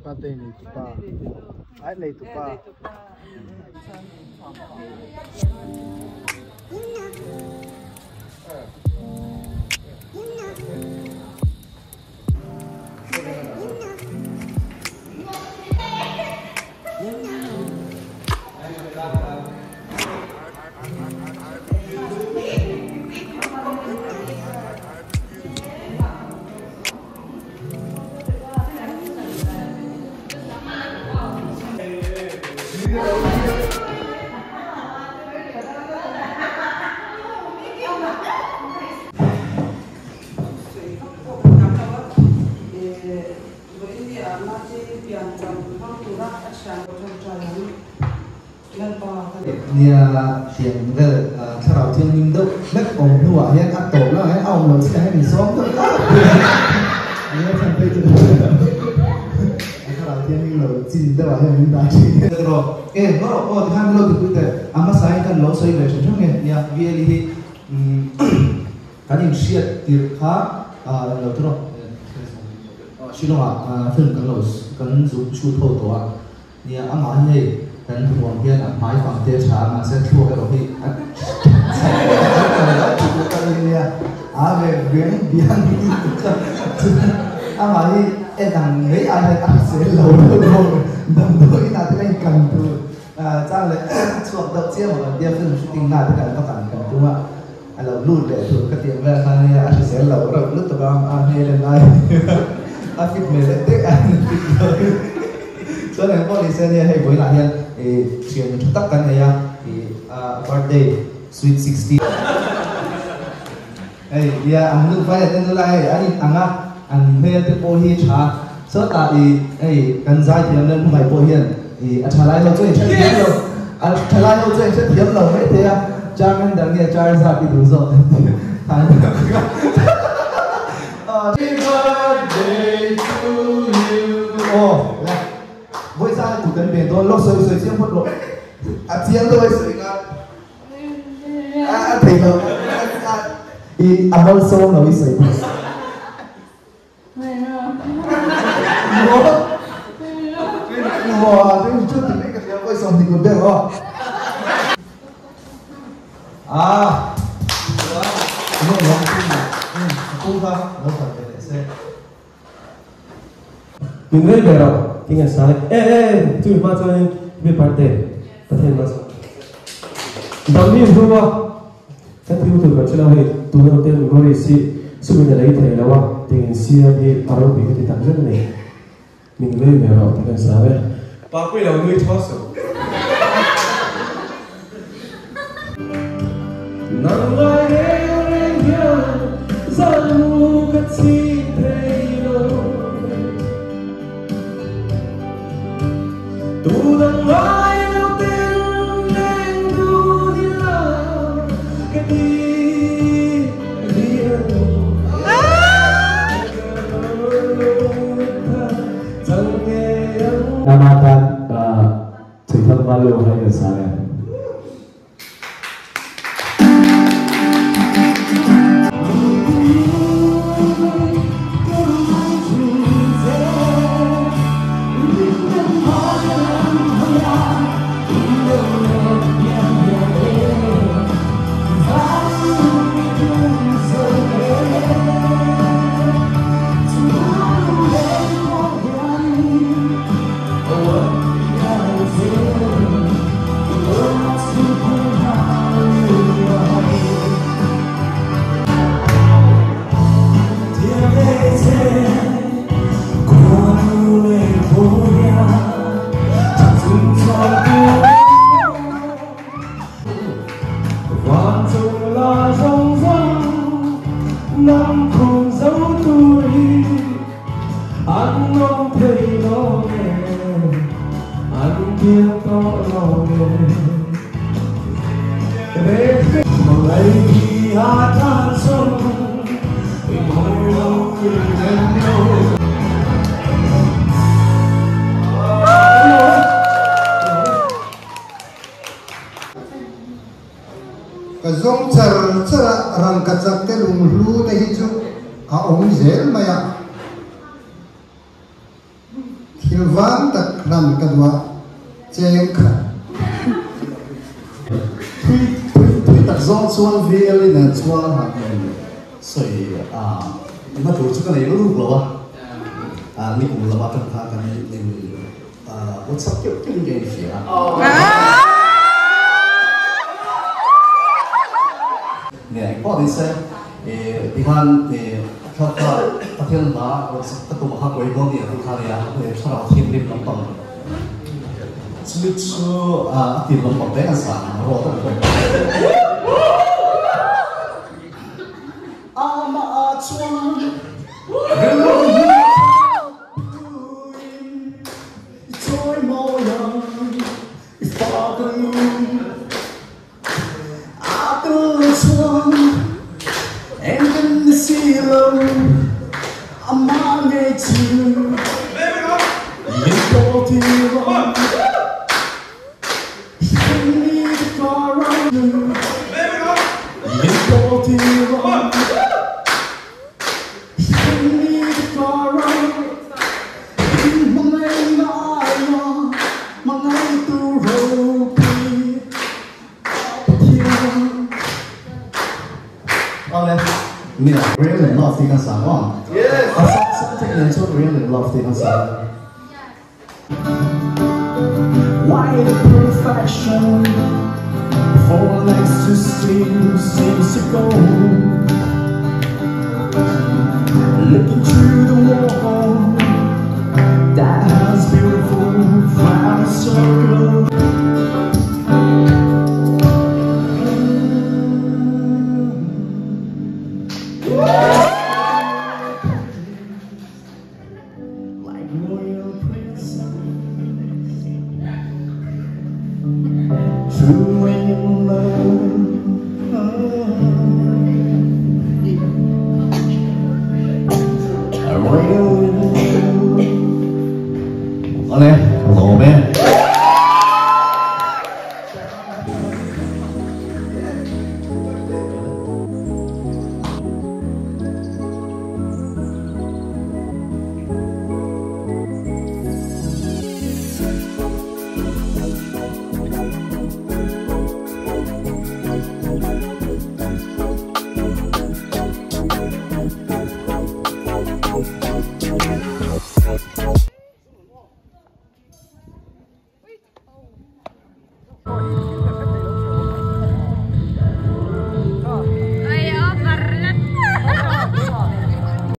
Pate ni tu pa, ai ni tu pa. Nia tiền về theo đạo thiên minh đâu đất ổn hùa hiện ăn tổ là cái ông nó sẽ hay bị xóm thôi đó. Nia thành tây từ theo đạo thiên minh là chín đâu hiện mình đã chín rồi. Nó rồi tham lâu từ từ amma sai kan lo sai về trong nghe nia vì thì cái những chuyện tiệc khác lâu thôi. Xin lỗi thường kan lo kan giúp chú thâu tổ nia amma này kan huang hian a hmai fang te tha ma se thua ka ro hi a ve veng biang a ma hi e dang nei a he a se lo dang do ina te lai kan tu cha le chuak dau chia ma dia film shooting na te kan kan tu ma a lo lut le tu ka tiam ve kha ni a se lo ro lut ta bam a he le nai a fit me le te a cho nên có lý do này hay với lại hiện chuyện chúng ta cần này birthday sweet 16 ấy giờ anh nước phải tên là anh anh về tới phố hi trà số ta thì cần giải thì nên không phải phố hiền thì trả lại nó chơi chết thiệt rồi trả lại nó chơi chết thiệt rồi mấy thế cha mình đang nghe cha ra thì đủ rồi thành Happy birthday to you với sao cụ tên biển tôi lót sợi sợi xiêm phật lộ xiêm tôi sợi ngắt thì rồi thì ăn sâu là với sợi wow tôi chút thì mấy cái điều với xong thì còn đẹp không nó cũng không nó phải để xem mình biết về rồi thì ngày sáng chú mà cho anh biết parte ta thêm mà đón đi không à cái thứ từ cái chỗ này tu đầu tiên mình có gì sự mình lấy thầy là thì xia thì ở đâu bị cái tạm rất này mình biết về rồi thì ngày sáng đấy ba quay đầu người thoát số nắng lại đêm kia gian mù cất chi thấy tu đang nói đầu tiên nên tu đi làm cái gì Namakan thủy thân ba lưu hay là sao em anh không thấy nó nghe, anh kia có lo nghe. Mà ngày khi hát than xuân thì môi đâu quên em đâu. Cái giống chả răng cắt chặt cái lùng lú này chứ à ông dễ mà ya hilvan tak ram kadwa cheng kha thui tak zong chuan veli na chuan ha soi na tu chu kan ei lu lo ni kum la ba kan tha kan ni what's up ke nge fi nè anh có đi xem đi han khát ta thiên ba rồi ta tụ học với con đi thì khai ra rồi sau đó thiên đi làm bằng chứ tiền làm bằng đấy là sản rồi đó rồi mà chuông trôi màu lòng pha cơn em vẫn si lâu âm mang nghe chiều những câu thì vọng không đi có rong đường những câu thì vọng không đi có rong mong anh mãi mong anh tu râu Mira, really love the song. Yes. Something that you really love the song. Why the perfection for next to sleep seems to go? Looking through the wall that has beautiful round circle. True in love, Oleh, lawm.